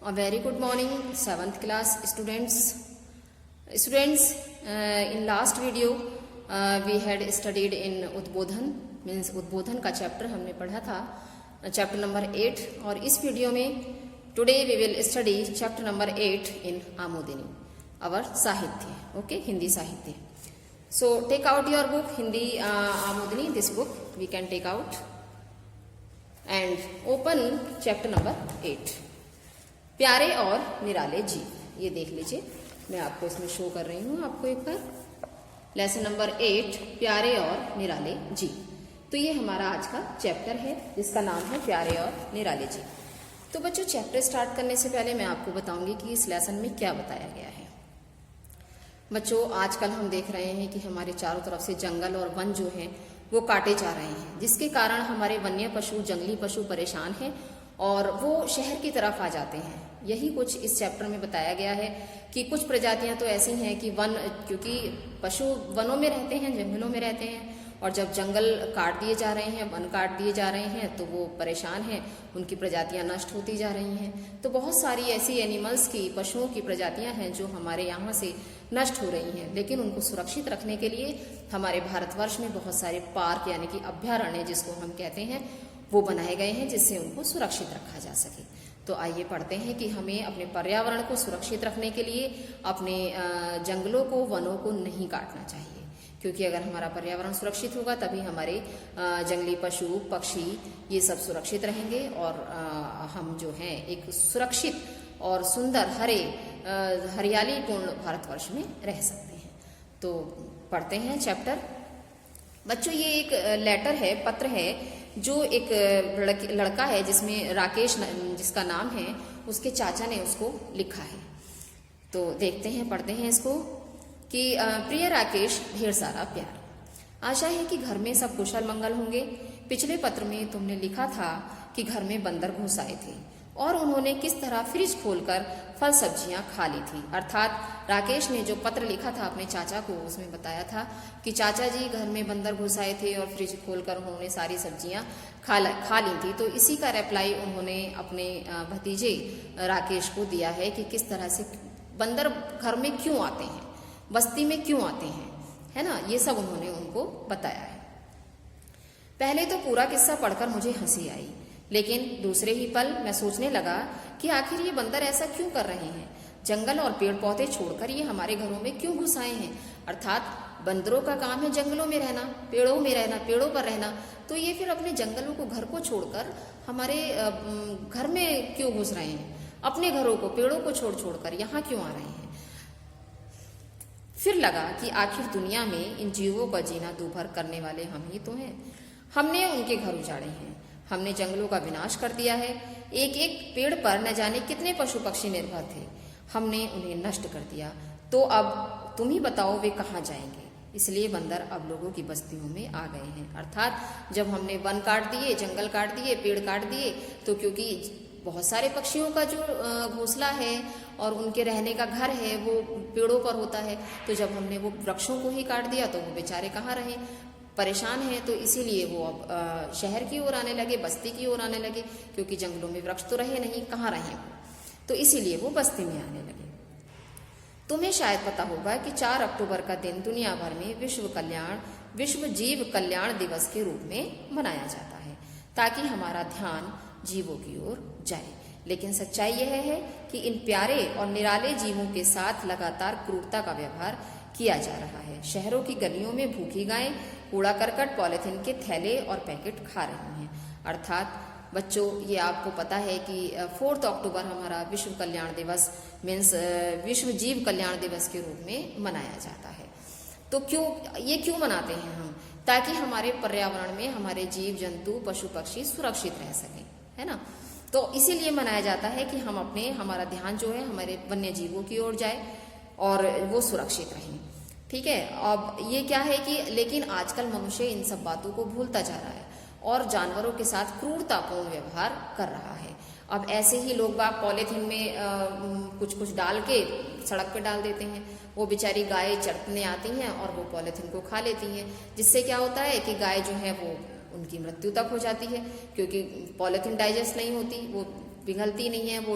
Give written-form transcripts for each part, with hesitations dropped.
A very good morning, 7th class students. In last video we had studied in उद्बोधन means उद्बोधन का chapter हमने पढ़ा था, चैप्टर नंबर 8। और इस वीडियो में today we will study chapter number 8 in Amodini, our sahitya, okay, Hindi साहित्य। So take out your book Hindi Amodini, this book we can take out and open chapter number 8, प्यारे और निराले जीव। ये देख लीजिए, मैं आपको इसमें शो कर रही हूँ आपको एक बार। लेसन नंबर 8, प्यारे और निराले जीव। तो ये हमारा आज का चैप्टर है जिसका नाम है प्यारे और निराले जीव। तो बच्चों, चैप्टर स्टार्ट करने से पहले मैं आपको बताऊंगी कि इस लेसन में क्या बताया गया है। बच्चों, आजकल हम देख रहे हैं कि हमारे चारों तरफ से जंगल और वन जो हैं वो काटे जा रहे हैं, जिसके कारण हमारे वन्य पशु, जंगली पशु परेशान हैं और वो शहर की तरफ आ जाते हैं। यही कुछ इस चैप्टर में बताया गया है कि कुछ प्रजातियां तो ऐसी हैं कि क्योंकि पशु वनों में रहते हैं, जंगलों में रहते हैं, और जब जंगल काट दिए जा रहे हैं, वन काट दिए जा रहे हैं, तो वो परेशान हैं, उनकी प्रजातियां नष्ट होती जा रही हैं। तो बहुत सारी ऐसी एनिमल्स की, पशुओं की प्रजातियां हैं जो हमारे यहाँ से नष्ट हो रही हैं, लेकिन उनको सुरक्षित रखने के लिए हमारे भारतवर्ष में बहुत सारे पार्क यानी कि अभ्यारण्य जिसको हम कहते हैं वो बनाए गए हैं, जिससे उनको सुरक्षित रखा जा सके। तो आइए पढ़ते हैं कि हमें अपने पर्यावरण को सुरक्षित रखने के लिए अपने जंगलों को, वनों को नहीं काटना चाहिए, क्योंकि अगर हमारा पर्यावरण सुरक्षित होगा तभी हमारे जंगली पशु, पक्षी ये सब सुरक्षित रहेंगे और हम जो हैं एक सुरक्षित और सुंदर हरियाली पूर्ण भारतवर्ष में रह सकते हैं। तो पढ़ते हैं चैप्टर। बच्चों, ये एक लेटर है, पत्र है, जो एक लड़का है जिसमें राकेश जिसका नाम है, उसके चाचा ने उसको लिखा है। तो देखते हैं, पढ़ते हैं इसको कि प्रिय राकेश, ढेर सारा प्यार। आशा है कि घर में सब कुशल मंगल होंगे। पिछले पत्र में तुमने लिखा था कि घर में बंदर घुस आए थे और उन्होंने किस तरह फ्रिज खोलकर फल सब्जियां खा ली थी। अर्थात राकेश ने जो पत्र लिखा था अपने चाचा को, उसमें बताया था कि चाचा जी घर में बंदर घुस आए थे और फ्रिज खोलकर उन्होंने सारी सब्जियां खा ली थी। तो इसी का रिप्लाई उन्होंने अपने भतीजे राकेश को दिया है कि किस तरह से बंदर घर में क्यों आते हैं, बस्ती में क्यों आते हैं, है ना, ये सब उन्होंने उनको बताया है। पहले तो पूरा किस्सा पढ़कर मुझे हंसी आई, लेकिन दूसरे ही पल मैं सोचने लगा कि आखिर ये बंदर ऐसा क्यों कर रहे हैं। जंगल और पेड़ पौधे छोड़कर ये हमारे घरों में क्यों घुस आए हैं। अर्थात बंदरों का काम है जंगलों में रहना, पेड़ों में रहना, पेड़ों पर रहना, तो ये फिर अपने जंगलों को, घर को छोड़कर हमारे घर में क्यों घुस रहे हैं, अपने घरों को, पेड़ों को छोड़कर यहाँ क्यों आ रहे हैं। फिर लगा कि आखिर दुनिया में इन जीवों का जीना दूभर करने वाले हम ही तो हैं। हमने उनके घर उजाड़े हैं, हमने जंगलों का विनाश कर दिया है। एक एक पेड़ पर न जाने कितने पशु पक्षी निर्भर थे, हमने उन्हें नष्ट कर दिया। तो अब तुम ही बताओ वे कहाँ जाएंगे। इसलिए बंदर अब लोगों की बस्तियों में आ गए हैं। अर्थात जब हमने वन काट दिए, जंगल काट दिए, पेड़ काट दिए, तो क्योंकि बहुत सारे पक्षियों का जो घोंसला है और उनके रहने का घर है वो पेड़ों पर होता है, तो जब हमने वो वृक्षों को ही काट दिया तो वो बेचारे कहाँ रहे, परेशान हैं। तो इसीलिए वो अब शहर की ओर आने लगे, बस्ती की ओर आने लगे, क्योंकि जंगलों में वृक्ष तो रहे नहीं, कहाँ रहे, तो इसीलिए वो बस्ती में आने लगे। तुम्हें शायद पता होगा कि 4 अक्टूबर का दिन दुनिया भर में विश्व जीव कल्याण दिवस के रूप में मनाया जाता है, ताकि हमारा ध्यान जीवों की ओर जाए। लेकिन सच्चाई यह है कि इन प्यारे और निराले जीवों के साथ लगातार क्रूरता का व्यवहार किया जा रहा है। शहरों की गलियों में भूखी गायें कूड़ा करकट, पॉलिथीन के थैले और पैकेट खा रही हैं। अर्थात बच्चों, ये आपको पता है कि 4 अक्टूबर हमारा विश्व कल्याण दिवस मीन्स विश्व जीव कल्याण दिवस के रूप में मनाया जाता है। तो क्यों मनाते हैं हम, ताकि हमारे पर्यावरण में हमारे जीव जंतु, पशु पक्षी सुरक्षित रह सकें, है ना। तो इसीलिए मनाया जाता है कि हमारा ध्यान जो है हमारे वन्य जीवों की ओर जाए और वो सुरक्षित रहें, ठीक है। अब ये क्या है कि लेकिन आजकल मनुष्य इन सब बातों को भूलता जा रहा है और जानवरों के साथ क्रूरतापूर्ण व्यवहार कर रहा है। अब ऐसे ही लोग बाग पॉलीथीन में कुछ डाल के सड़क पे डाल देते हैं, वो बेचारी गाय चरने आती हैं और वो पॉलीथीन को खा लेती हैं, जिससे क्या होता है कि गाय जो है वो उनकी मृत्यु तक हो जाती है, क्योंकि पॉलीथीन डाइजेस्ट नहीं होती, वो पिघलती नहीं है, वो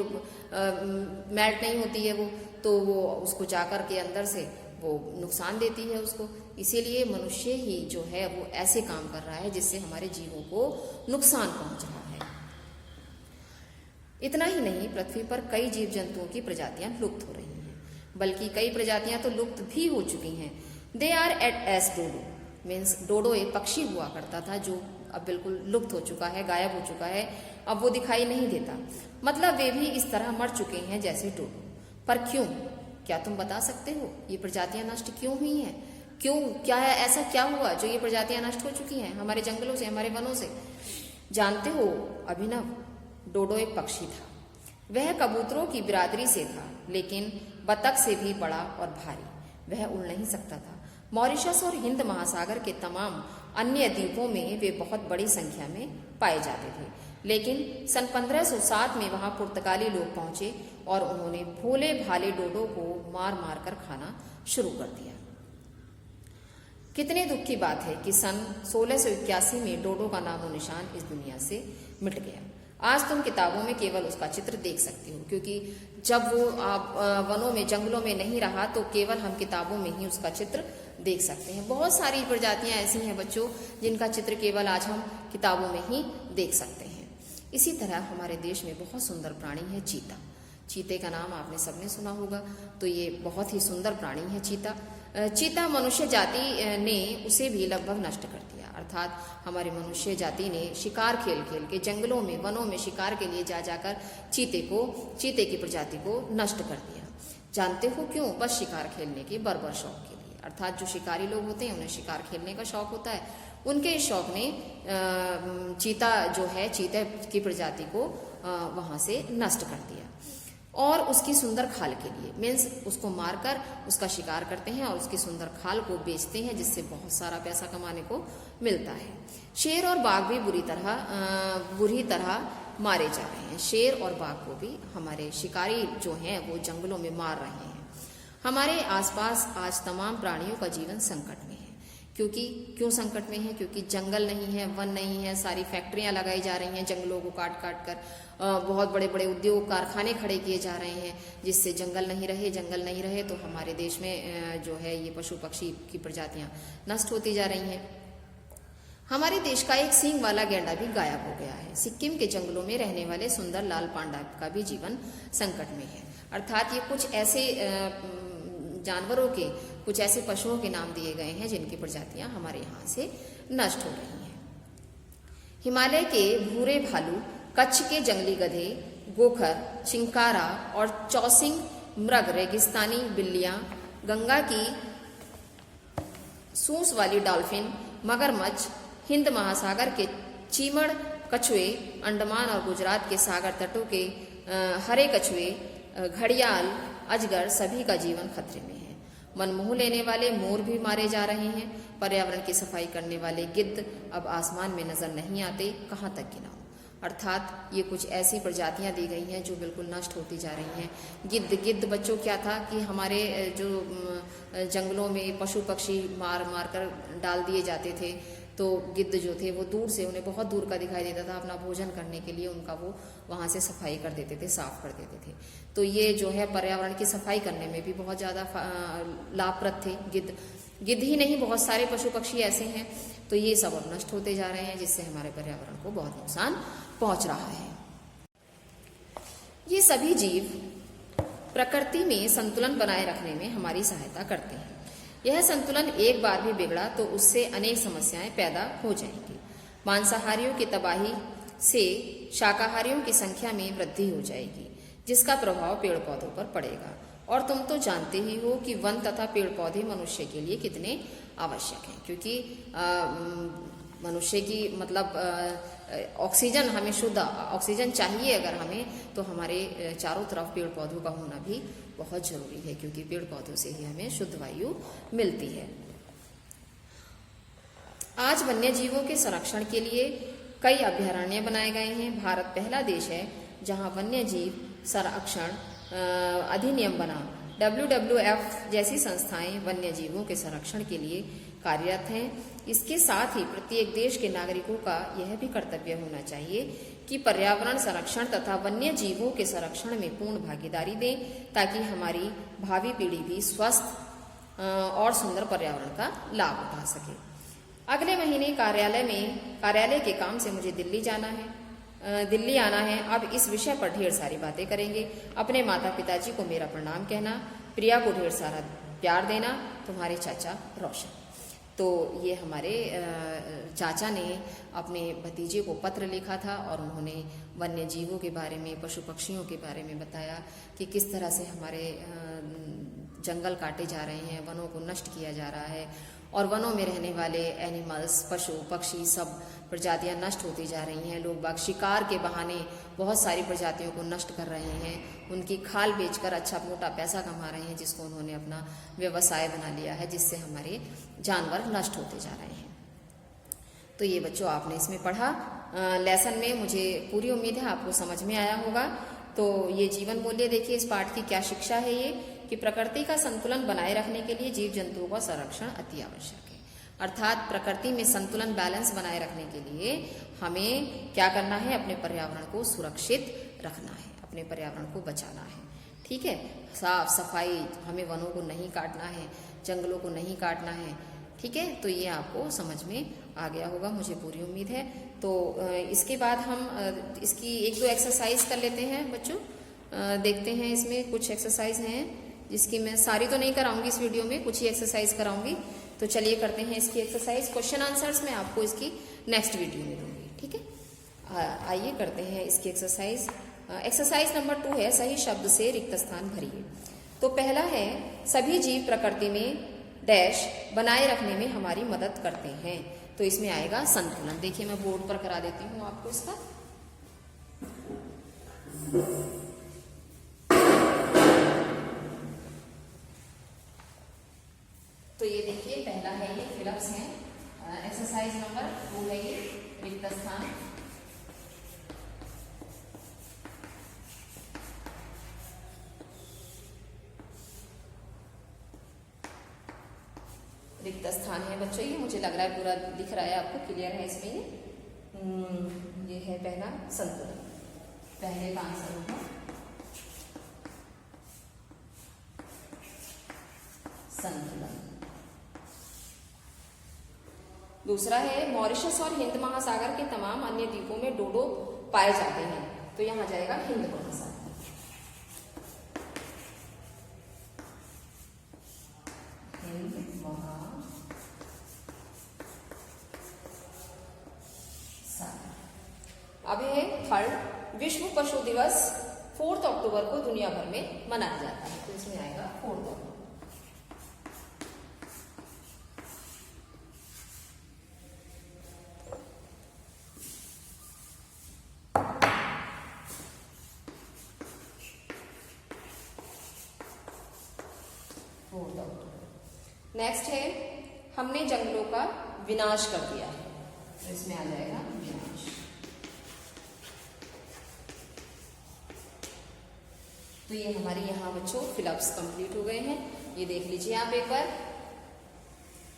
मेल्ट नहीं होती है वो, तो वो उसको जाकर के अंदर से वो नुकसान देती है उसको। इसीलिए मनुष्य ही जो है वो ऐसे काम कर रहा है जिससे हमारे जीवों को नुकसान पहुंच रहा है। इतना ही नहीं, पृथ्वी पर कई जीव जंतुओं की प्रजातियां लुप्त हो रही हैं, बल्कि कई प्रजातियां तो लुप्त भी हो चुकी हैं। They are at as dodo, means dodo एक पक्षी हुआ करता था जो अब बिल्कुल लुप्त हो चुका है, गायब हो चुका है, अब वो दिखाई नहीं देता। मतलब वे भी इस तरह मर चुके हैं जैसे डोडो। पर क्यों? क्या तुम बता सकते हो ये प्रजातियां नष्ट क्यों हुई हैं? क्यों, क्या है, ऐसा क्या हुआ जो ये प्रजातियां नष्ट हो चुकी हैं हमारे जंगलों से, हमारे वनों से? जानते हो अभिनव, डोडो एक पक्षी था। वह कबूतरों की बिरादरी से था, लेकिन बतख से भी बड़ा और भारी। वह उड़ नहीं सकता था। मॉरिशस और हिंद महासागर के तमाम अन्य द्वीपों में वे बहुत बड़ी संख्या में पाए जाते थे, लेकिन सन 1507 में वहां पुर्तगाली लोग पहुंचे और उन्होंने भोले भाले डोडो को मार मार कर खाना शुरू कर दिया। कितने दुख की बात है कि सन 1681 में डोडो का नामो निशान इस दुनिया से मिट गया। आज तुम किताबों में केवल उसका चित्र देख सकते हो, क्योंकि जब वो वनों में, जंगलों में नहीं रहा तो केवल हम किताबों में ही उसका चित्र देख सकते हैं। बहुत सारी प्रजातियां ऐसी हैं बच्चों जिनका चित्र केवल आज हम किताबों में ही देख सकते हैं। इसी तरह हमारे देश में बहुत सुंदर प्राणी है चीता। चीते का नाम आपने सबने सुना होगा, तो ये बहुत ही सुंदर प्राणी है चीता। चीता मनुष्य जाति ने उसे भी लगभग नष्ट कर दिया, अर्थात हमारे मनुष्य जाति ने शिकार खेल खेल के जंगलों में, वनों में शिकार के लिए जा जाकर चीते की प्रजाति को नष्ट कर दिया। जानते हो क्यों? बस शिकार खेलने के बर्बर शौक के लिए। अर्थात जो शिकारी लोग होते हैं उन्हें शिकार खेलने का शौक होता है, उनके इस शौक ने चीता जो है, चीते की प्रजाति को वहां से नष्ट कर दिया। और उसकी सुंदर खाल के लिए, मीन्स उसको मारकर उसका शिकार करते हैं और उसकी सुंदर खाल को बेचते हैं, जिससे बहुत सारा पैसा कमाने को मिलता है। शेर और बाघ भी बुरी तरह मारे जा रहे हैं। शेर और बाघ को भी हमारे शिकारी जो हैं वो जंगलों में मार रहे हैं। हमारे आसपास आज तमाम प्राणियों का जीवन संकट में है। क्यों संकट में है? क्योंकि जंगल नहीं है, वन नहीं है, सारी फैक्ट्रियां लगाई जा रही हैं जंगलों को काट काट कर, बहुत बड़े बड़े उद्योग कारखाने खड़े किए जा रहे हैं, जिससे जंगल नहीं रहे तो हमारे देश में जो है ये पशु पक्षी की प्रजातियां नष्ट होती जा रही हैं। हमारे देश का एक सींग वाला गैंडा भी गायब हो गया है। सिक्किम के जंगलों में रहने वाले सुंदर लाल पांडा का भी जीवन संकट में है। अर्थात ये कुछ ऐसे जानवरों के, कुछ ऐसे पशुओं के नाम दिए गए हैं जिनकी प्रजातियां हमारे यहाँ से नष्ट हो रही हैं। हिमालय के भूरे भालू, कच्छ के जंगली गधे, गोखर, चिंकारा और चौसिंग मृग, रेगिस्तानी बिल्लियां, गंगा की सूंस वाली डॉल्फिन, मगरमच्छ, हिंद महासागर के चीमड़ कछुए, अंडमान और गुजरात के सागर तटों के हरे कछुए, घड़ियाल, अजगर, सभी का जीवन खतरे में है। मन मोह लेने वाले मोर भी मारे जा रहे हैं। पर्यावरण की सफाई करने वाले गिद्ध अब आसमान में नजर नहीं आते, कहाँ तक गिनाऊं। अर्थात ये कुछ ऐसी प्रजातियां दी गई हैं जो बिल्कुल नष्ट होती जा रही हैं। गिद्ध बच्चों क्या था कि हमारे जो जंगलों में पशु पक्षी मार मार कर डाल दिए जाते थे, तो गिद्ध जो थे वो दूर से, उन्हें बहुत दूर का दिखाई देता था, अपना भोजन करने के लिए उनका वो वहाँ से सफाई कर देते थे, साफ कर देते थे। तो ये जो है पर्यावरण की सफाई करने में भी बहुत ज़्यादा लाभप्रद थे गिद्ध ही नहीं, बहुत सारे पशु पक्षी ऐसे हैं। तो ये सब अब नष्ट होते जा रहे हैं, जिससे हमारे पर्यावरण को बहुत नुकसान पहुंच रहा है। ये सभी जीव प्रकृति में संतुलन बनाए रखने में हमारी सहायता करते हैं। यह संतुलन एक बार भी बिगड़ा तो उससे अनेक समस्याएं पैदा हो जाएंगी। मांसाहारियों की तबाही से शाकाहारियों की संख्या में वृद्धि हो जाएगी, जिसका प्रभाव पेड़ पौधों पर पड़ेगा। और तुम तो जानते ही हो कि वन तथा पेड़ पौधे मनुष्य के लिए कितने आवश्यक हैं, क्योंकि मनुष्य की मतलब ऑक्सीजन, हमें शुद्ध ऑक्सीजन चाहिए अगर हमें, तो हमारे चारों तरफ पेड़ पौधों का होना भी बहुत जरूरी है, क्योंकि पेड़ पौधों से ही हमें शुद्ध वायु मिलती है। आज वन्य जीवों के संरक्षण के लिए कई अभयारण्य बनाए गए हैं। भारत पहला देश है जहां वन्य जीव संरक्षण अधिनियम बना। WWF जैसी संस्थाएं वन्य जीवों के संरक्षण के लिए कार्यरत हैं। इसके साथ ही प्रत्येक देश के नागरिकों का यह भी कर्तव्य होना चाहिए कि पर्यावरण संरक्षण तथा वन्य जीवों के संरक्षण में पूर्ण भागीदारी दें ताकि हमारी भावी पीढ़ी भी स्वस्थ और सुंदर पर्यावरण का लाभ उठा सके। अगले महीने कार्यालय के काम से मुझे दिल्ली आना है। अब इस विषय पर ढेर सारी बातें करेंगे। अपने माता पिताजी को मेरा प्रणाम कहना, प्रिया को ढेर सारा प्यार देना, तुम्हारे चाचा रोशन। तो ये हमारे चाचा ने अपने भतीजे को पत्र लिखा था और उन्होंने वन्य जीवों के बारे में, पशु पक्षियों के बारे में बताया कि किस तरह से हमारे जंगल काटे जा रहे हैं, वनों को नष्ट किया जा रहा है और वनों में रहने वाले एनिमल्स, पशु पक्षी सब प्रजातियां नष्ट होती जा रही हैं। लोग बाग शिकार के बहाने बहुत सारी प्रजातियों को नष्ट कर रहे हैं, उनकी खाल बेचकर अच्छा मोटा पैसा कमा रहे हैं, जिसको उन्होंने अपना व्यवसाय बना लिया है, जिससे हमारे जानवर नष्ट होते जा रहे हैं। तो ये बच्चों आपने इसमें पढ़ा लेसन में, मुझे पूरी उम्मीद है आपको समझ में आया होगा। तो ये जीवन मूल्य देखिए, इस पाठ की क्या शिक्षा है ये कि प्रकृति का संतुलन बनाए रखने के लिए जीव जंतुओं का संरक्षण अति आवश्यक है। अर्थात प्रकृति में संतुलन, बैलेंस बनाए रखने के लिए हमें क्या करना है, अपने पर्यावरण को सुरक्षित रखना है, अपने पर्यावरण को बचाना है। ठीक है, साफ सफाई, हमें वनों को नहीं काटना है, जंगलों को नहीं काटना है। ठीक है, तो ये आपको समझ में आ गया होगा, मुझे पूरी उम्मीद है। तो इसके बाद हम इसकी 1-2 एक्सरसाइज कर लेते हैं बच्चों। देखते हैं, इसमें कुछ एक्सरसाइज हैं जिसकी मैं सारी तो नहीं कराऊंगी इस वीडियो में, कुछ ही एक्सरसाइज कराऊंगी। तो चलिए करते हैं इसकी एक्सरसाइज। क्वेश्चन आंसर्स मैं आपको इसकी नेक्स्ट वीडियो में दूंगी। ठीक है, आइए करते हैं इसकी एक्सरसाइज। एक्सरसाइज नंबर 2 है सही शब्द से रिक्त स्थान भरिए। तो पहला है सभी जीव प्रकृति में डैश बनाए रखने में हमारी मदद करते हैं। तो इसमें आएगा संतुलन। देखिए मैं बोर्ड पर करा देती हूँ आपको इसका। तो ये देखिए पहला है, ये फिलअप्स है। एक्सरसाइज नंबर 2 है ये रिक्त स्थान। रिक्त स्थान है बच्चों, ये मुझे लग रहा है पूरा दिख रहा है आपको, क्लियर है इसमें। ये है पहला संतुलन, पहले का आंसर होगा संतुलन। दूसरा है मॉरिशस और हिंद महासागर के तमाम अन्य द्वीपों में डोडो पाए जाते हैं। तो यहां जाएगा हिंद महासागर। अब है थर्ड, विश्व पशु दिवस 4 अक्टूबर को दुनिया भर में मनाया जाता है। तो इसमें आएगा 4 अक्टूबर। नेक्स्ट है हमने जंगलों का विनाश कर दिया है। तो इसमें आ जाएगा विनाश। तो ये हमारे यहाँ बच्चों फिलअप्स कंप्लीट हो गए हैं। ये देख लीजिए आप एक बार,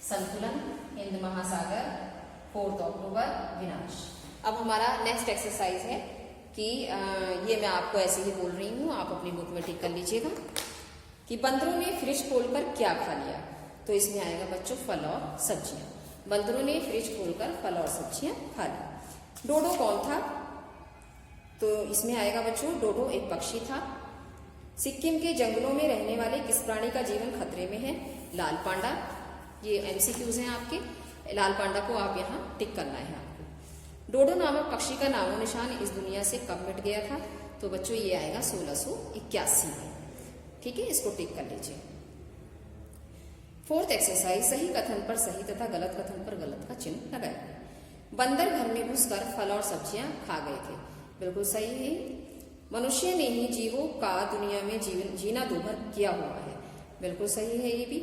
संतुलन, हिंद महासागर, 4 अक्टूबर, विनाश। अब हमारा नेक्स्ट एक्सरसाइज है कि ये मैं आपको ऐसे ही बोल रही हूँ, आप अपनी बुक में टिक कर लीजिएगा कि बंदरों ने फ्रिज खोलकर क्या खा लिया। तो इसमें आएगा बच्चों फल और सब्जियां। बंदरों ने फ्रिज खोलकर फल और सब्जियां खा ली। डोडो कौन था? तो इसमें आएगा बच्चों डोडो एक पक्षी था। सिक्किम के जंगलों में रहने वाले किस प्राणी का जीवन खतरे में है? लाल पांडा। ये एमसीक्यूज हैं आपके। लाल पांडा को आप यहाँ टिक करना है आपको। डोडो नामक पक्षी का नामो निशान इस दुनिया से कब मिट गया था? तो बच्चों ये आएगा 1681 में। ठीक है, इसको टिक कर लीजिए। 4th एक्सरसाइज, सही कथन पर सही तथा गलत कथन पर गलत का चिन्ह लगाएं। बंदर घर में घुसकर फल और सब्जियां खा गए थे। बिल्कुल सही है। मनुष्य ने ही जीवों का दुनिया में जीना दूभर किया हुआ है। बिल्कुल सही है ये भी।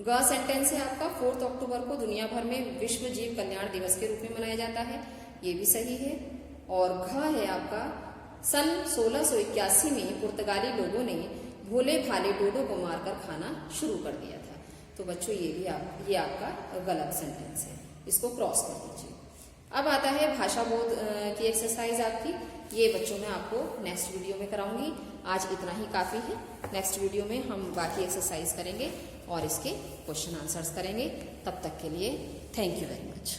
ग सेंटेंस है आपका 4 अक्टूबर को दुनिया भर में विश्व जीव कल्याण दिवस के रूप में मनाया जाता है। ये भी सही है। और घ है आपका सन 1681 में पुर्तगाली लोगों ने भोले भाले डोडो को मारकर खाना शुरू कर दिया था। तो बच्चों ये भी ये आपका गलत सेंटेंस है, इसको क्रॉस कर दीजिए। अब आता है भाषा बोध की एक्सरसाइज आपकी। ये बच्चों में आपको नेक्स्ट वीडियो में कराऊंगी। आज इतना ही काफ़ी है। नेक्स्ट वीडियो में हम बाकी एक्सरसाइज करेंगे और इसके क्वेश्चन आंसर्स करेंगे। तब तक के लिए थैंक यू वेरी मच।